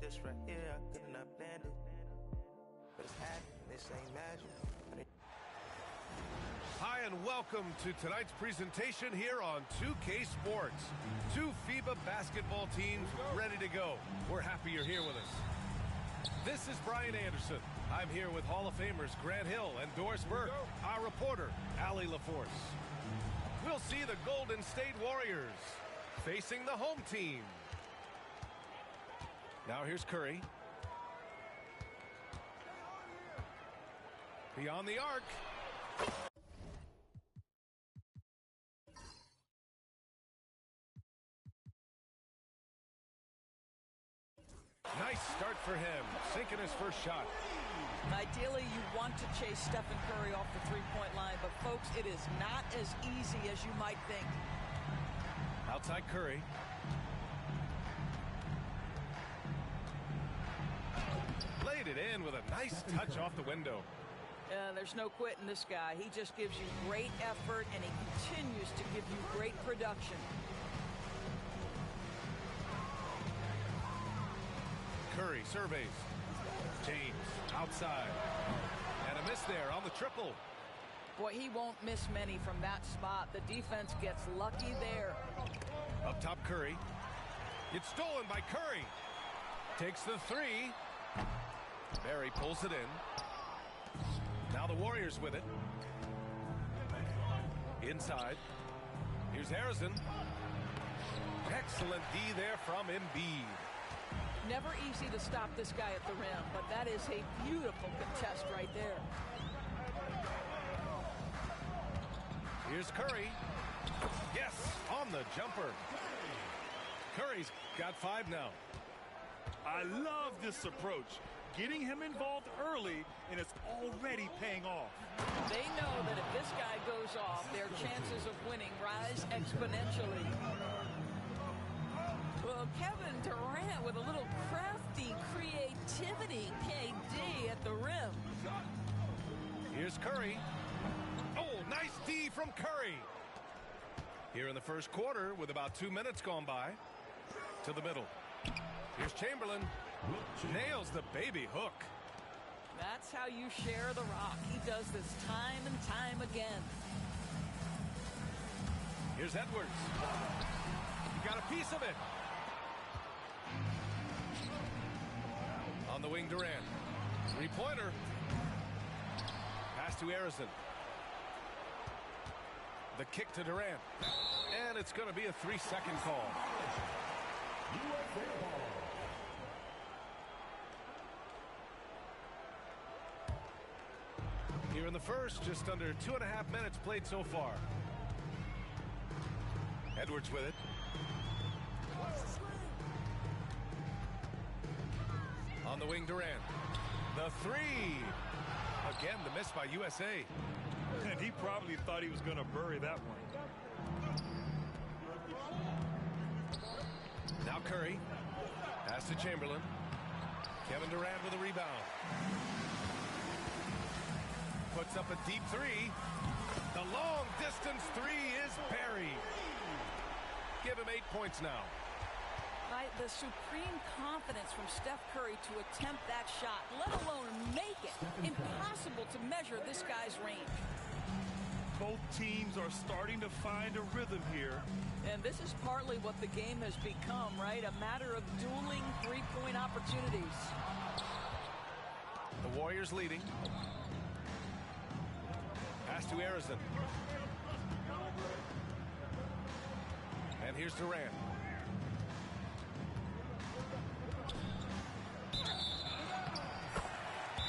this right here, I couldn't have planned it. But it's happening, this ain't magic. Hi, and welcome to tonight's presentation here on 2K Sports. Two FIBA basketball teams ready to go. We're happy you're here with us. This is Brian Anderson. I'm here with Hall of Famers Grant Hill and Doris Burke, our reporter, Allie LaForce. We'll see the Golden State Warriors facing the home team. Now here's Curry. Beyond the arc. Nice start for him, sinking his first shot. Ideally, you want to chase Stephen Curry off the three-point line, but folks, it is not as easy as you might think. Outside Curry. Laid it in with a nice touch off the window. There's no quitting this guy. He just gives you great effort, and he continues to give you great production. Curry surveys. James outside. And a miss there on the triple. Boy, he won't miss many from that spot. The defense gets lucky there. Up top, Curry. It's stolen by Curry. Takes the three. Barry pulls it in. Now the Warriors with it. Inside. Here's Harrison. Excellent D there from Embiid. Never easy to stop this guy at the rim, but that is a beautiful contest right there. Here's Curry. Yes, on the jumper. Curry's got 5 now. I love this approach. Getting him involved early, and it's already paying off. They know that if this guy goes off, their chances of winning rise exponentially. Well, Kevin Durant with a little crafty creativity, KD at the rim. Here's Curry. Oh, nice D from Curry. Here in the first quarter with about 2 minutes gone by. To the middle. Here's Chamberlain. Nails the baby hook. That's how you share the rock. He does this time and time again. Here's Edwards. You got a piece of it. On the wing, Durant. Three-pointer. Pass to Harrison. The kick to Durant. And it's going to be a 3-second call. Here in the first, just under 2.5 minutes played so far. Edwards with it. On the wing, Durant. The three. Again, the miss by USA. And he probably thought he was going to bury that one. Now Curry. Pass to Chamberlain. Kevin Durant with a rebound. Puts up a deep three. The long distance three is buried. Give him 8 points now. The supreme confidence from Steph Curry to attempt that shot, let alone make it. Impossible to measure this guy's range. Both teams are starting to find a rhythm here. And this is partly what the game has become, right? A matter of dueling three-point opportunities. The Warriors leading. Pass to Harrison. And here's Durant.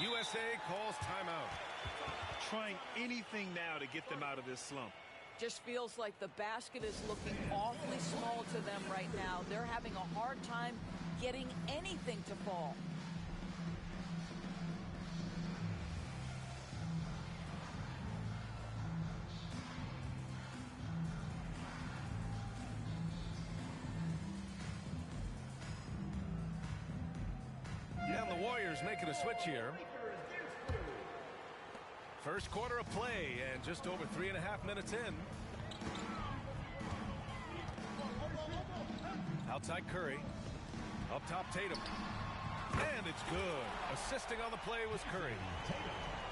USA calls timeout. Trying anything now to get them out of this slump. Just feels like the basket is looking awfully small to them right now. They're having a hard time getting anything to fall. And the Warriors making a switch here. First quarter of play and just over 3.5 minutes in. Outside Curry. Up top Tatum. And it's good. Assisting on the play was Curry.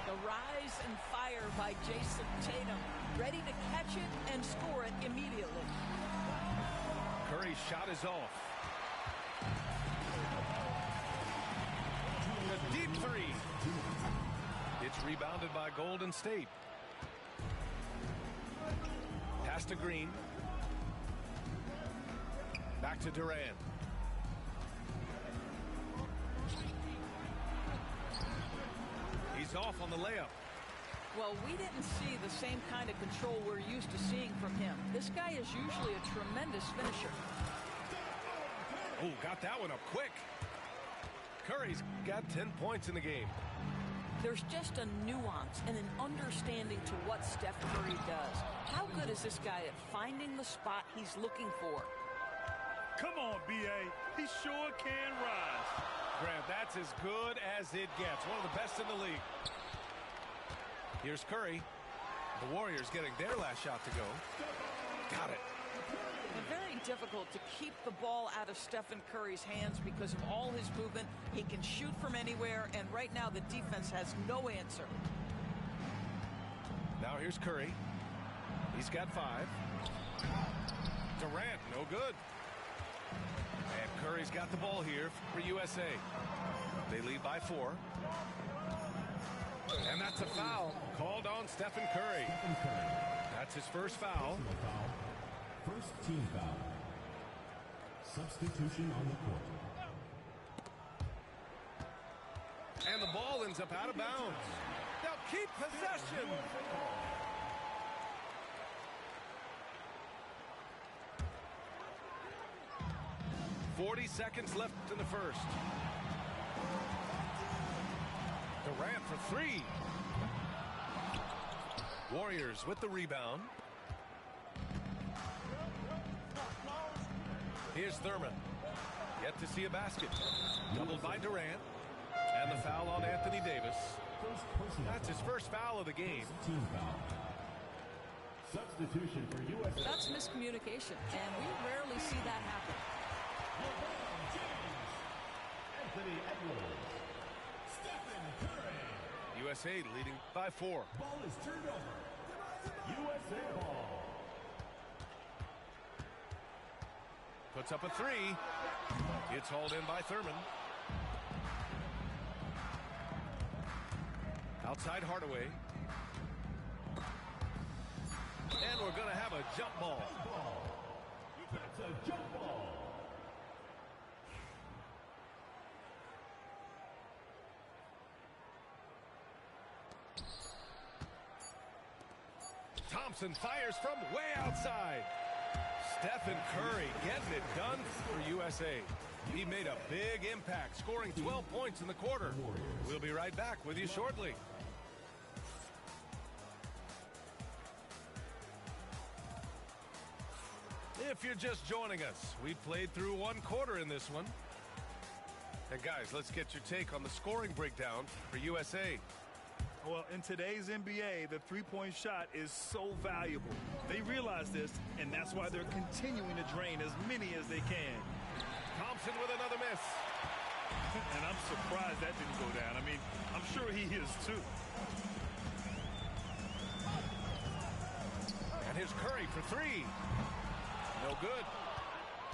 The rise and fire by Jason Tatum. Ready to catch it and score it immediately. Curry's shot is off. The deep three. It's rebounded by Golden State. Pass to Green. Back to Durant. He's off on the layup. Well, we didn't see the same kind of control we're used to seeing from him. This guy is usually a tremendous finisher. Oh, got that one up quick. Curry's got 10 points in the game. There's just a nuance and an understanding to what Steph Curry does. How good is this guy at finding the spot he's looking for? Come on, B.A. He sure can rise. Grant, that's as good as it gets. One of the best in the league. Here's Curry. The Warriors getting their last shot to go. Got it. Very difficult to keep the ball out of Stephen Curry's hands because of all his movement. He can shoot from anywhere, and right now the defense has no answer. Now here's Curry. He's got 5. Durant, no good. And Curry's got the ball here for USA. They lead by 4. And that's a foul called on Stephen Curry. That's his first foul. First team foul. Substitution on the court. And the ball ends up out of bounds. They'll keep possession. "40 seconds left in the first. Durant for 3. Warriors with the rebound. Here's Thurman. Yet to see a basket. Doubled by Durant. And the foul on Anthony Davis. That's his first foul of the game. Team foul. Substitution for USA. That's miscommunication, and we rarely see that happen. Anthony Edwards. Stephen Curry. USA leading by 4. Ball is turned over. USA ball. Puts up a 3. It's hauled in by Thurman. Outside Hardaway. And we're going to have a jump ball. It's a jump ball. Thompson fires from way outside. Stephen Curry getting it done for USA. He made a big impact, scoring 12 points in the quarter. We'll be right back with you shortly. If you're just joining us, we played through 1 quarter in this one. And guys, let's get your take on the scoring breakdown for USA. Well, in today's NBA, the three-point shot is so valuable. They realize this, and that's why they're continuing to drain as many as they can. Thompson with another miss. And I'm surprised that didn't go down. I mean, I'm sure he is too. And here's Curry for 3. No good.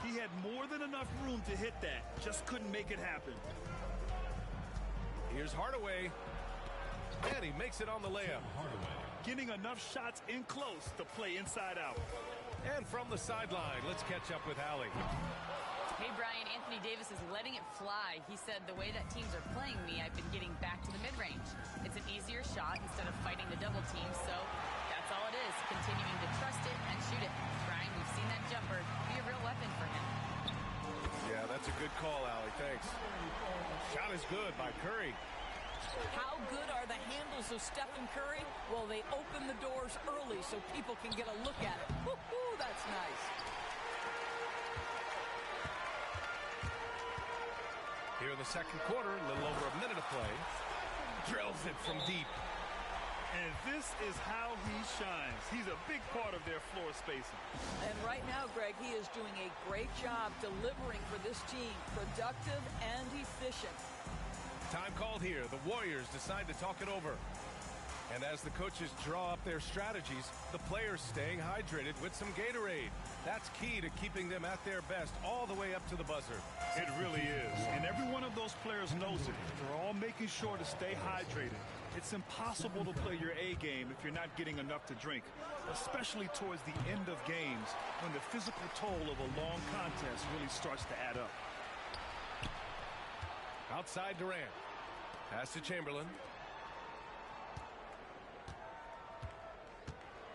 He had more than enough room to hit that. Just couldn't make it happen. Here's Hardaway. And he makes it on the layup. Getting enough shots in close to play inside out. And from the sideline, let's catch up with Allie. Hey, Brian, Anthony Davis is letting it fly. He said, the way that teams are playing me, I've been getting back to the mid-range. It's an easier shot instead of fighting the double team, so that's all it is, continuing to trust it and shoot it. Brian, we've seen that jumper be a real weapon for him. Yeah, that's a good call, Allie. Thanks. Shot is good by Curry. How good are the handles of Stephen Curry? Well, they open the doors early so people can get a look at it. Woo-hoo, that's nice. Here in the second quarter, a little over a minute of play. Drills it from deep. And this is how he shines. He's a big part of their floor spacing. And right now, Greg, he is doing a great job delivering for this team. Productive and efficient. Time called here. The Warriors decide to talk it over. And as the coaches draw up their strategies, the players staying hydrated with some Gatorade. That's key to keeping them at their best all the way up to the buzzer. It really is. And every one of those players knows it. They're all making sure to stay hydrated. It's impossible to play your A game if you're not getting enough to drink, especially towards the end of games when the physical toll of a long contest really starts to add up. Outside Durant. Pass to Chamberlain.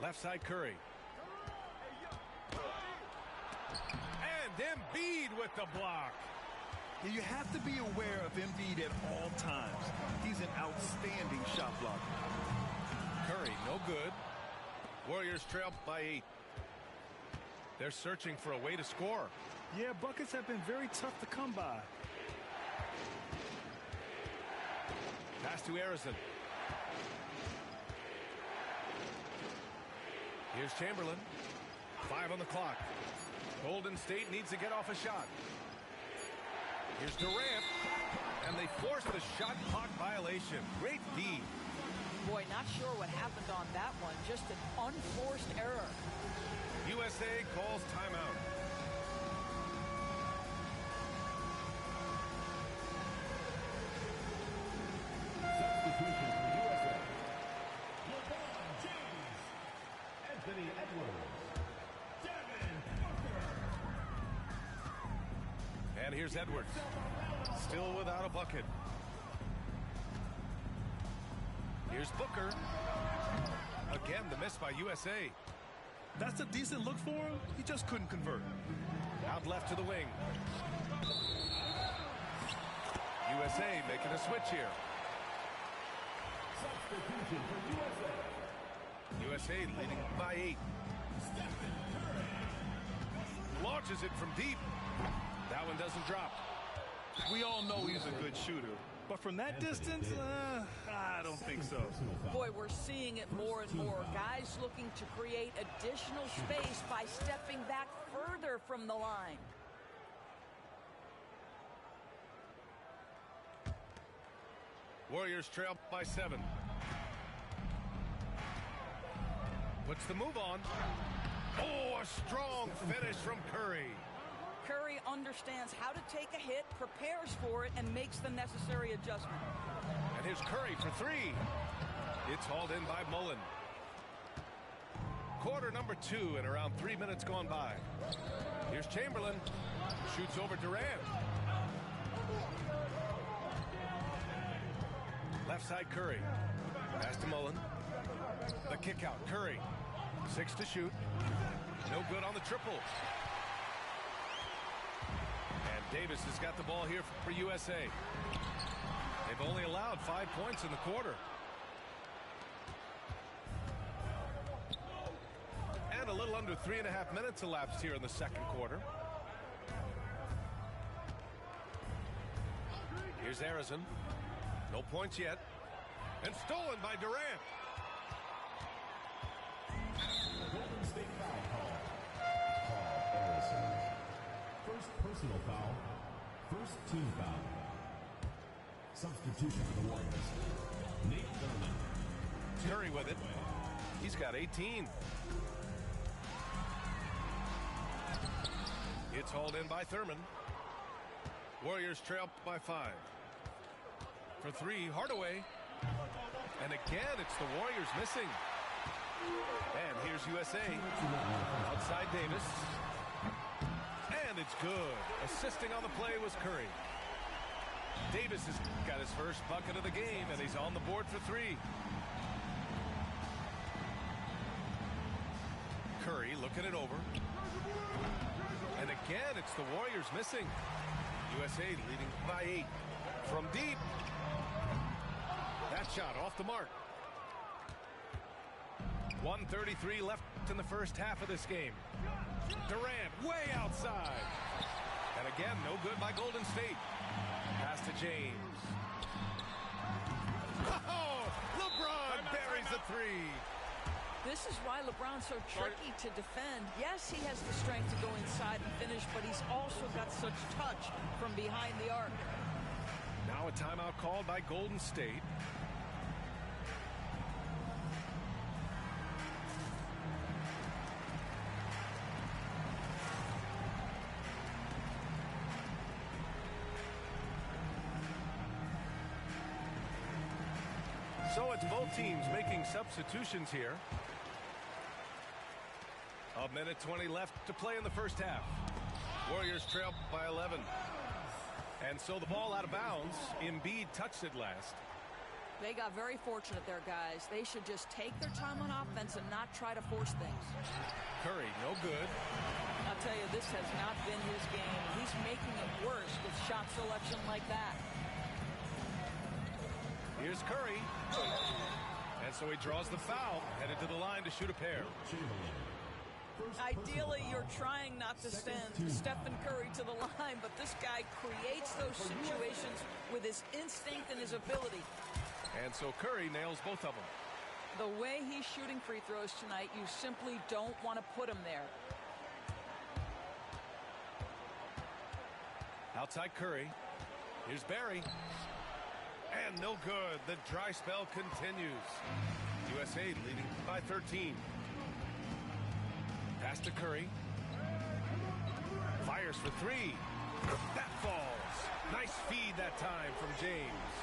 Left side Curry. And Embiid with the block. You have to be aware of Embiid at all times. He's an outstanding shot blocker. Curry, no good. Warriors trail by 8. They're searching for a way to score. Yeah, buckets have been very tough to come by. Pass to Harrison. Here's Chamberlain. 5 on the clock. Golden State needs to get off a shot. Here's Durant. And they force the shot clock violation. Great D. Boy, not sure what happened on that one. Just an unforced error. USA calls timeout. Substitution for USA. LeBron James. Anthony Edwards. Devin Booker. And here's Edwards. Still without a bucket. Here's Booker. Again, the miss by USA. That's a decent look for him. He just couldn't convert. Out left to the wing. USA making a switch here. Substitution for USA. USA leading by 8. Launches it from deep. That one doesn't drop. We all know he's a good shooter. But from that distance, I don't think so. Boy, we're seeing it more and more. Guys looking to create additional space by stepping back further from the line. Warriors trail by 7. Puts the move on. Oh, a strong finish from Curry. Curry understands how to take a hit, prepares for it, and makes the necessary adjustment. And here's Curry for 3. It's hauled in by Mullen. Quarter number 2 and around 3 minutes gone by. Here's Chamberlain. Shoots over Durant. Left side Curry. Pass to Mullen. The kick out. Curry. 6 to shoot. No good on the triple. And Davis has got the ball here for USA. They've only allowed 5 points in the quarter. And a little under 3.5 minutes elapsed here in the second quarter. Here's Harrison. No points yet. And stolen by Durant. Golden State foul call. Paul Harrison. First personal foul. First team foul. Substitution for the Warriors. Nate Thurman. Curry with it. He's got 18. It's hauled in by Thurman. Warriors trail by 5. For 3, Hardaway. And again, it's the Warriors missing. And here's USA. Outside Davis. And it's good. Assisting on the play was Curry. Davis has got his first bucket of the game, and he's on the board for 3. Curry looking it over. And again, it's the Warriors missing. USA leading by 8. From deep. That shot off the mark. 1:33 left in the first half of this game. Durant way outside. And again, no good by Golden State. Pass to James. Oh, LeBron buries the 3. This is why LeBron's so tricky to defend. Yes, he has the strength to go inside and finish, but he's also got such touch from behind the arc. Now a timeout called by Golden State. So it's both teams making substitutions here. A minute 20 left to play in the first half. Warriors trail by 11. And so the ball out of bounds. Embiid touched it last. They got very fortunate there, guys. They should just take their time on offense and not try to force things. Curry, no good. I'll tell you, this has not been his game. He's making it worse with shot selection like that. Here's Curry. And so he draws the foul, headed to the line to shoot a pair. Ideally, you're trying not to send Stephen Curry to the line, but this guy creates those situations with his instinct and his ability. And so Curry nails both of them. The way he's shooting free throws tonight, you simply don't want to put him there. Outside Curry. Here's Barry. And no good. The dry spell continues. USA leading by 13. Pass to Curry. Fires for three. That falls. Nice feed that time from James.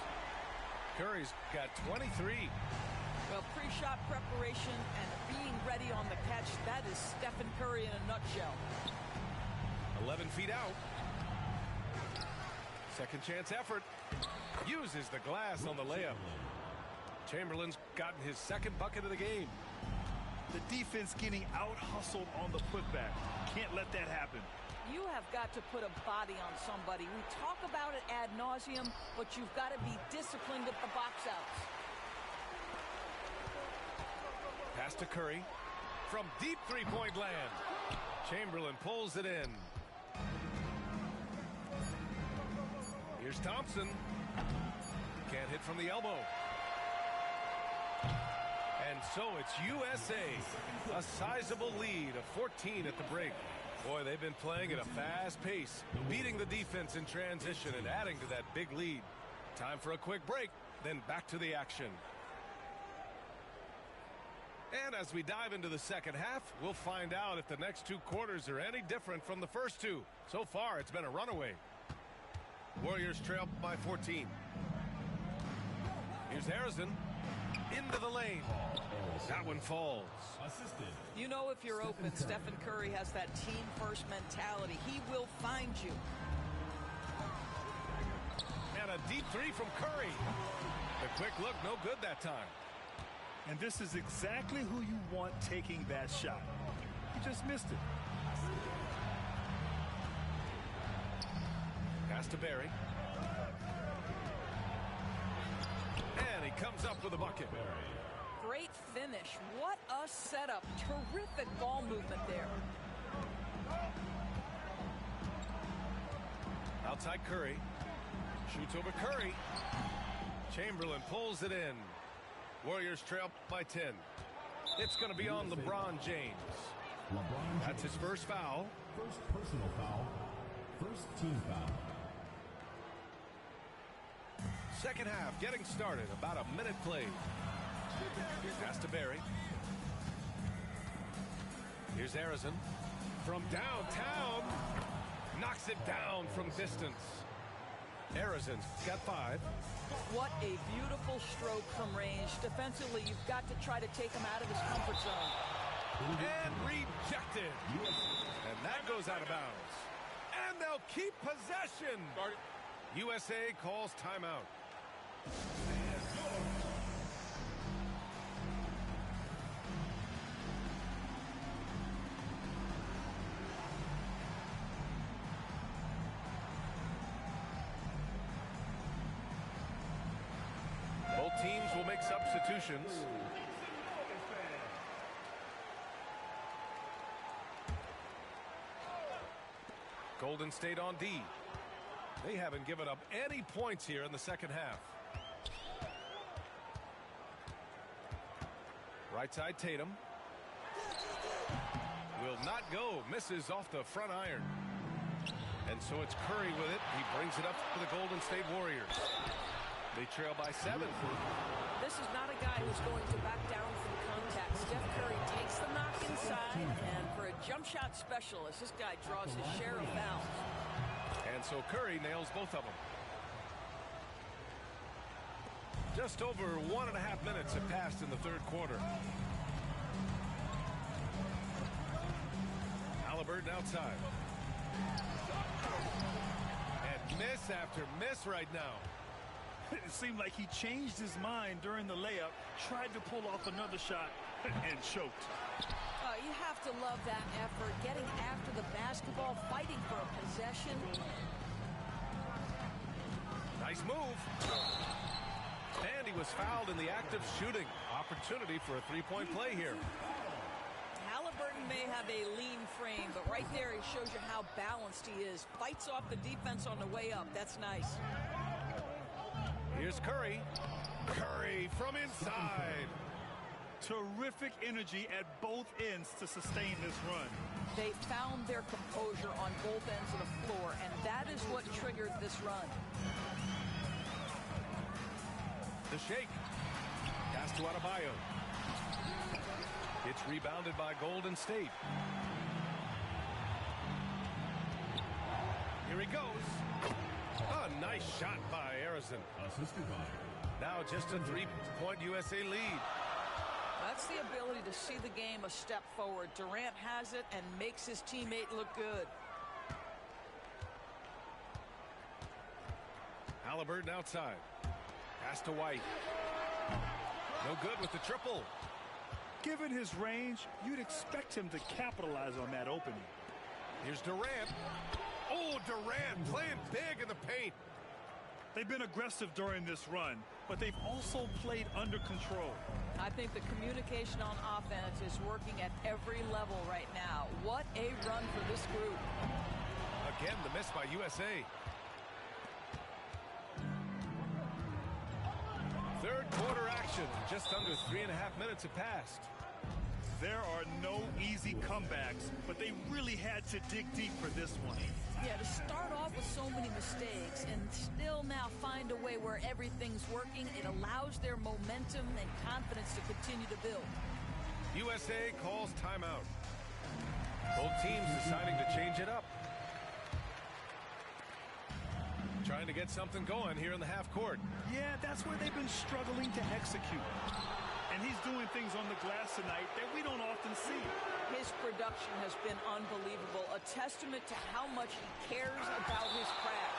Curry's got 23. Well, pre-shot preparation and being ready on the catch, that is Stephen Curry in a nutshell. 11 feet out. Second chance effort. Uses the glass on the layup. Chamberlain's gotten his second bucket of the game. The defense getting out-hustled on the putback. Can't let that happen. You have got to put a body on somebody. We talk about it ad nauseum, but you've got to be disciplined at the box outs. Pass to Curry. From deep three-point land. Chamberlain pulls it in. Here's Thompson. Can't hit from the elbow. And so it's USA. A sizable lead of 14 at the break. Boy, they've been playing at a fast pace, beating the defense in transition and adding to that big lead. Time for a quick break, then back to the action. And as we dive into the second half, we'll find out if the next two quarters are any different from the first two. So far, it's been a runaway. Warriors trail by 14. Here's Harrison. Into the lane. That one falls. You know, if you're open, Stephen Curry has that team-first mentality. He will find you. And a deep three from Curry. The quick look, no good that time. And this is exactly who you want taking that shot. He just missed it. Pass to Barry. And he comes up with a bucket. Great finish. What a setup. Terrific ball movement there. Outside Curry. Shoots over Curry. Chamberlain pulls it in. Warriors trail by 10. It's going to be on LeBron James. That's his first foul. First personal foul. First team foul. Second half getting started. About a minute played. Pass to Barry. Here's Harrison. From downtown. Knocks it down from distance. Harrison's got 5. What a beautiful stroke from range. Defensively, you've got to try to take him out of his comfort zone. And rejected. And that goes out of bounds. And they'll keep possession. USA calls timeout. Both teams will make substitutions. Golden State on D. They haven't given up any points here in the second half. Right side Tatum. Will not go. Misses off the front iron. And so it's Curry with it. He brings it up for the Golden State Warriors. They trail by 7. This is not a guy who's going to back down from contact. Steph Curry takes the knock inside, and for a jump shot specialist, this guy draws his share of fouls. And so Curry nails both of them. Just over 1.5 minutes have passed in the third quarter. Halliburton outside. And miss after miss right now. It seemed like he changed his mind during the layup, tried to pull off another shot, and choked. You have to love that effort, getting after the basketball, fighting for a possession. Nice move. And he was fouled in the act of shooting. Opportunity for a three-point play here. Halliburton may have a lean frame, but right there he shows you how balanced he is. Fights off the defense on the way up. That's nice. Here's Curry. Curry from inside. Terrific energy at both ends to sustain this run. They found their composure on both ends of the floor, and that is what triggered this run. The shake. Pass to Adebayo. It's rebounded by Golden State. Here he goes. A nice shot by Harrison. Assisted by. Now just a 3-point USA lead. That's the ability to see the game a step forward. Durant has it and makes his teammate look good. Halliburton outside. Pass to White. No good with the triple. Given his range, you'd expect him to capitalize on that opening. Here's Durant. Oh, Durant playing big in the paint. They've been aggressive during this run, but they've also played under control. I think the communication on offense is working at every level right now. What a run for this group. Again, the miss by USA. Third quarter action. Just under 3.5 minutes have passed. There are no easy comebacks, but they really had to dig deep for this one. Yeah, to start off with so many mistakes and still now find a way where everything's working, it allows their momentum and confidence to continue to build. USA calls timeout. Both teams deciding to change it up. Trying to get something going here in the half court. Yeah, that's where they've been struggling to execute. And he's doing things on the glass tonight that we don't often see. His production has been unbelievable, a testament to how much he cares about his craft.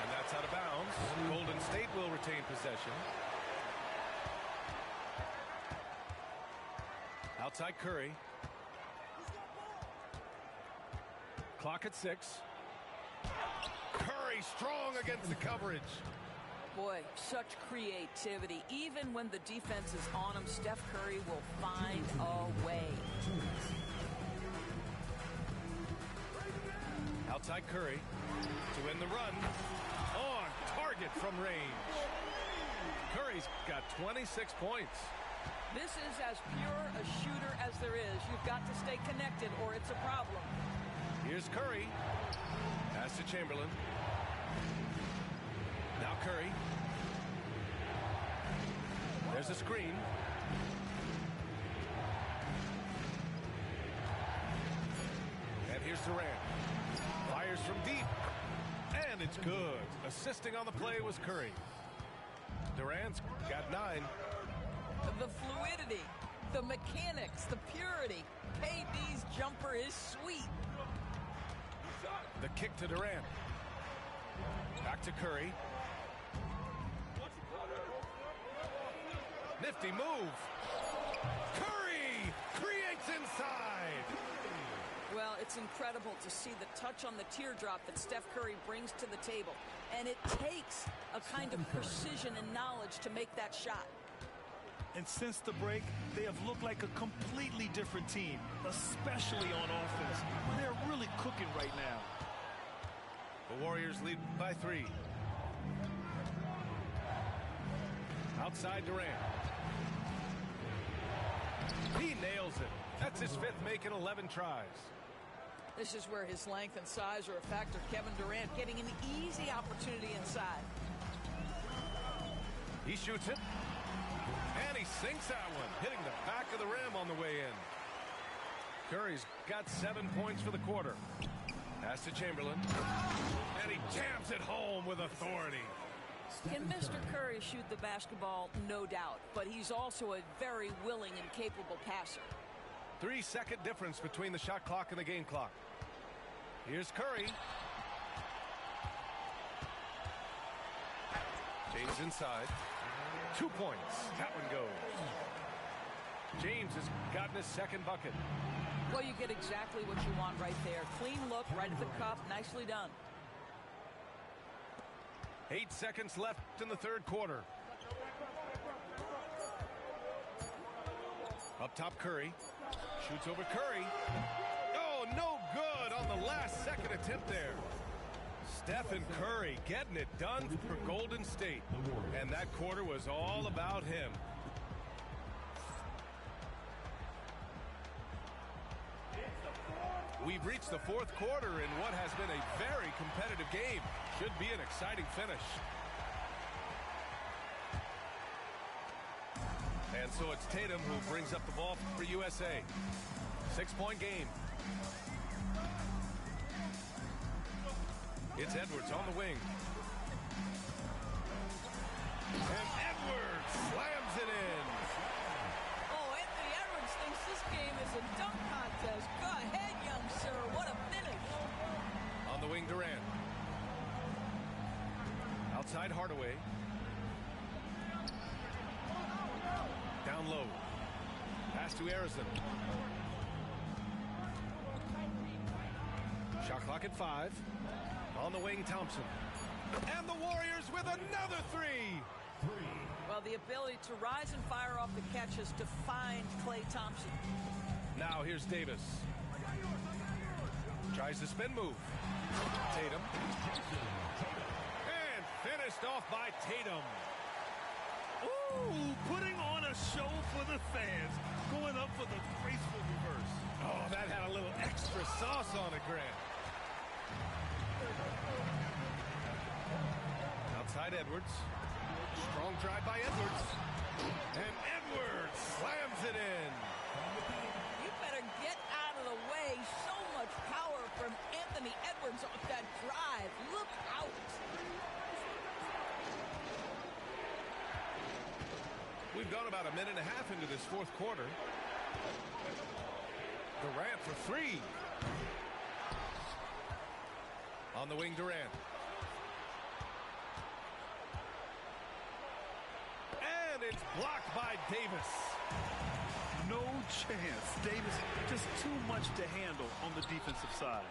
And that's out of bounds. Golden State will retain possession. Outside Curry. Clock at 6. Curry strong against the coverage. Boy, such creativity. Even when the defense is on him, Steph Curry will find a way. Outside Curry to win the run. On target from range. Curry's got 26 points. This is as pure a shooter as there is. You've got to stay connected or it's a problem. Here's Curry. Pass to Chamberlain. Now Curry. There's a screen. And here's Durant. Fires from deep. And it's good. Assisting on the play was Curry. Durant's got 9. The fluidity, the mechanics, the purity. KD's jumper is sweet. The kick to Durant. Back to Curry. Nifty move. Curry creates inside. Well, it's incredible to see the touch on the teardrop that Steph Curry brings to the table. And it takes a kind of precision and knowledge to make that shot. And since the break, they have looked like a completely different team, especially on offense, where they're really cooking right now. The Warriors lead by 3. Outside Durant. He nails it. That's his 5th make in 11 tries. This is where his length and size are a factor. Kevin Durant getting an easy opportunity inside. He shoots it. And he sinks that one, hitting the back of the rim on the way in. Curry's got 7 points for the quarter. Pass to Chamberlain. And he jams it home with authority. Can Mr. Curry shoot the basketball? No doubt. But he's also a very willing and capable passer. 3-second difference between the shot clock and the game clock. Here's Curry. James inside. 2 points. That one goes. James has gotten his second bucket. Well, you get exactly what you want right there. Clean look, right at the cup. Nicely done. 8 seconds left in the third quarter. Up top, Curry. Shoots over Curry. Oh, no good on the last second attempt there. Stephen Curry getting it done for Golden State. And that quarter was all about him. We've reached the fourth quarter in what has been a very competitive game. Should be an exciting finish. And so it's Tatum who brings up the ball for USA. 6-point game. It's Edwards on the wing. And Edwards slams it in. Oh, Anthony Edwards thinks this game is a dunk contest. Go ahead, young sir. What a finish. On the wing, Durant. Outside, Hardaway. Down low. Pass to Harrison. Shot clock at 5. On the wing, Thompson. And the Warriors with another three. Well, the ability to rise and fire off the catch has defined Klay Thompson. Now here's Davis. Tries the spin move. Tatum. And finished off by Tatum. Ooh, putting on a show for the fans. Going up for the graceful reverse. Oh, that had a little extra sauce on it, Grant. Outside Edwards. Strong drive by Edwards. And Edwards slams it in. You better get out of the way. So much power from Anthony Edwards off that drive. Look out. We've gone about a minute and a half into this fourth quarter. Durant for three. On the wing, Durant. And it's blocked by Davis. No chance. Davis just too much to handle on the defensive side.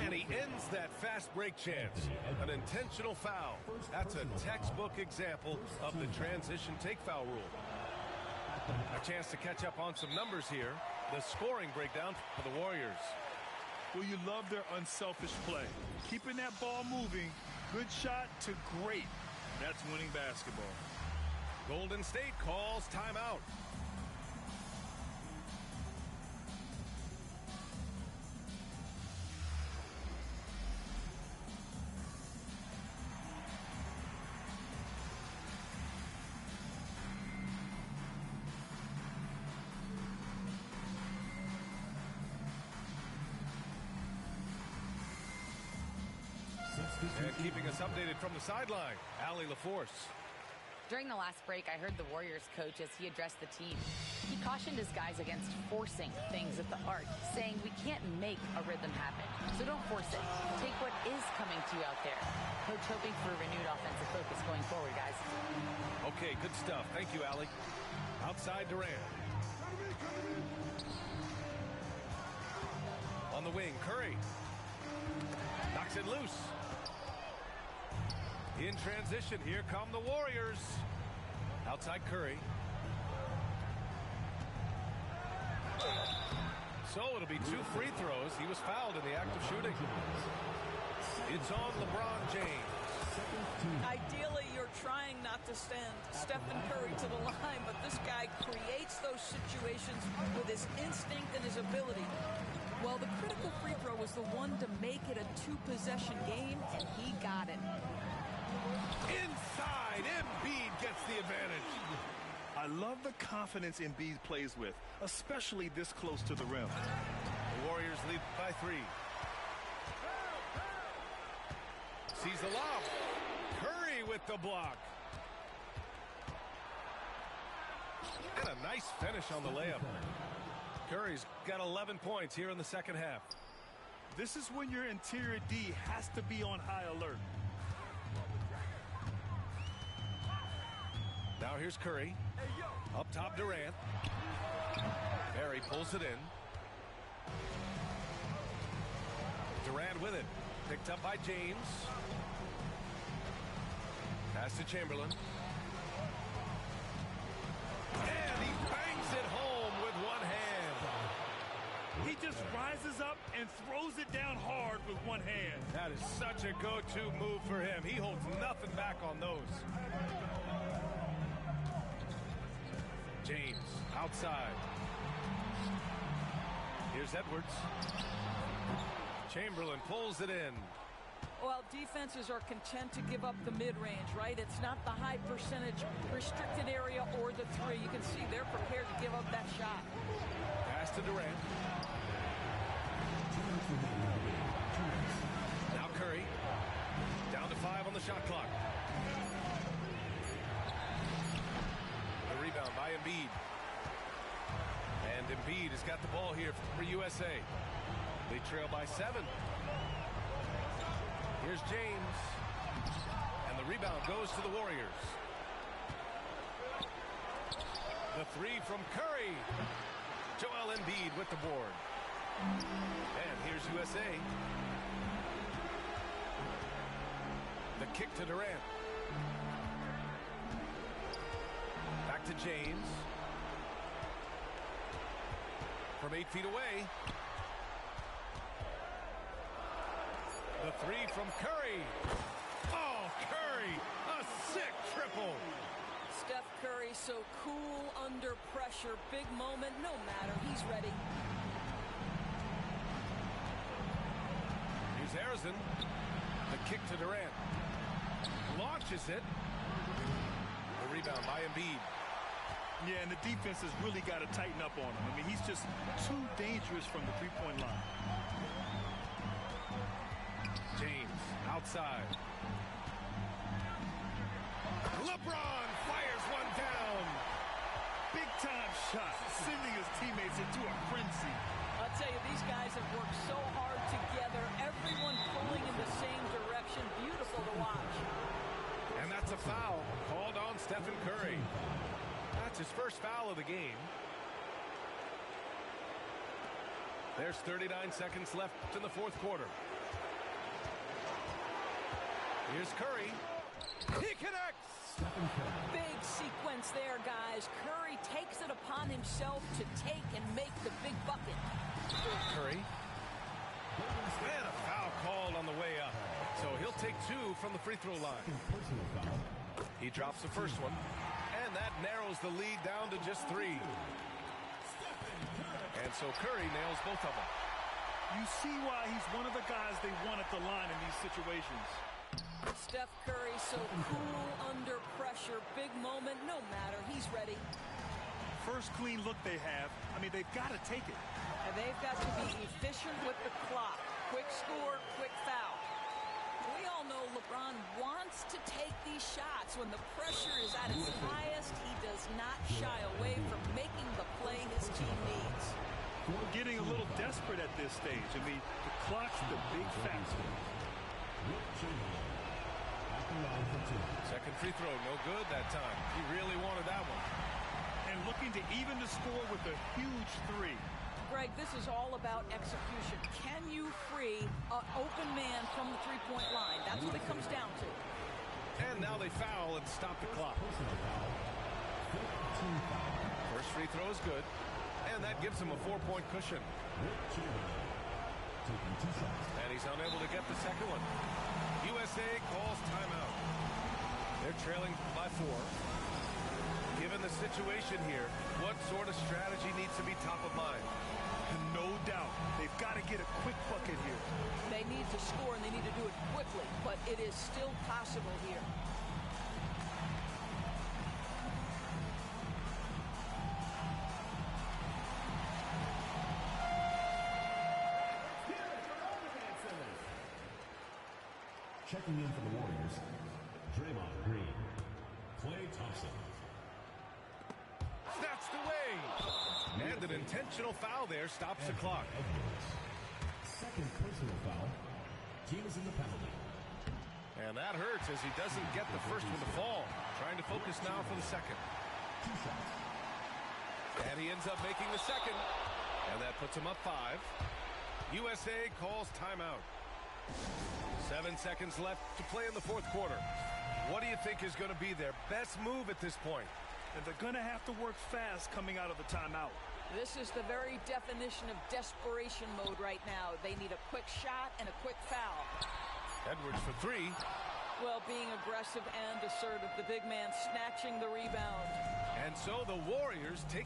And he ends that fast break chance. An intentional foul. That's a textbook example of the transition take foul rule. A chance to catch up on some numbers here. The scoring breakdown for the Warriors. Well, you love their unselfish play. Keeping that ball moving. Good shot to great. That's winning basketball. Golden State calls timeout. And keeping us updated from the sideline, Allie LaForce. During the last break, I heard the Warriors coach as he addressed the team. He cautioned his guys against forcing things at the arc, saying we can't make a rhythm happen. So don't force it. Take what is coming to you out there. Coach hoping for a renewed offensive focus going forward, guys. Okay, good stuff. Thank you, Allie. Outside Durant. On the wing, Curry. Knocks it loose. In transition, here come the Warriors. Outside Curry. So it'll be 2 free throws. He was fouled in the act of shooting. It's on LeBron James. Ideally, you're trying not to send Stephen Curry to the line, but this guy creates those situations with his instinct and his ability. Well, the critical free throw was the one to make it a two-possession game, and he got it. Inside, Embiid gets the advantage. I love the confidence Embiid plays with, especially this close to the rim. The Warriors lead by 3. Sees the lob. Curry with the block. And a nice finish on the layup. Curry's got 11 points here in the second half. This is when your interior D has to be on high alert. Now here's Curry. Up top, Durant. Barry pulls it in. Durant with it. Picked up by James. Pass to Chamberlain. And he bangs it home with one hand. He just rises up and throws it down hard with one hand. That is such a go-to move for him. He holds nothing back on those. James outside. Here's Edwards. Chamberlain pulls it in. Well, defenses are content to give up the mid-range, right? It's not the high percentage restricted area or the three. You can see they're prepared to give up that shot. Pass to Durant. Now Curry. Down to 5 on the shot clock. The rebound by Embiid. And Embiid has got the ball here for USA. They trail by 7. Here's James. And the rebound goes to the Warriors. The 3 from Curry. Joel Embiid with the board. And here's USA. The kick to Durant. Back to James. From 8 feet away. The 3 from Curry. Oh, Curry, a sick triple. Steph Curry so cool under pressure. Big moment, no matter. He's ready. Here's Harrison. The kick to Durant. Launches it. The rebound by Embiid. Yeah, and the defense has really got to tighten up on him. I mean, he's just too dangerous from the three-point line. James outside. LeBron fires one down. Big-time shot, sending his teammates into a frenzy. I'll tell you, these guys have worked so hard together. Everyone pulling in the same direction. Beautiful to watch. And that's a foul called on Stephen Curry. That's his first foul of the game. There's 39 seconds left in the fourth quarter. Here's Curry. He connects. Big sequence there, guys. Curry takes it upon himself to take and make the big bucket. Curry. And a foul called on the way up. So he'll take 2 from the free throw line. He drops the first one. And that narrows the lead down to just 3. And so Curry nails both of them. You see why he's one of the guys they want at the line in these situations. Steph Curry so cool under pressure. Big moment, no matter. He's ready. First clean look they have. I mean, they've got to take it. And they've got to be efficient with the clock. Quick score, quick foul. We all know LeBron wants to take these shots. When the pressure is at its highest, he does not shy away from making the play his team needs. We're getting a little desperate at this stage. I mean, the clock's the big factor. Second free throw, no good that time. He really wanted that one. And looking to even the score with a huge 3. Greg, this is all about execution. Can you free an open man from the three-point line? That's what it comes down to. And now they foul and stop the clock. First free throw is good. And that gives him a 4-point cushion. And he's unable to get the second one. USA calls timeout. They're trailing by 4. Given the situation here, what sort of strategy needs to be top of mind? No doubt. They They've got to get a quick bucket here. They need to score, and they need to do it quickly, but it is still possible here. Checking in for the Warriors, Draymond Green, Klay Thompson. Snatched away. And an intentional foul there stops the clock. Edwards. Second personal foul. Team is in the penalty. And that hurts as he doesn't get the first one to fall. Trying to focus now for the second. 2 shots. And he ends up making the second. And that puts him up 5. USA calls timeout. 7 seconds left to play in the fourth quarter. What do you think is going to be their best move at this point? And they're going to have to work fast coming out of the timeout. This is the very definition of desperation mode right now. They need a quick shot and a quick foul. Edwards for 3. Well, being aggressive and assertive, the big man snatching the rebound. And so the Warriors take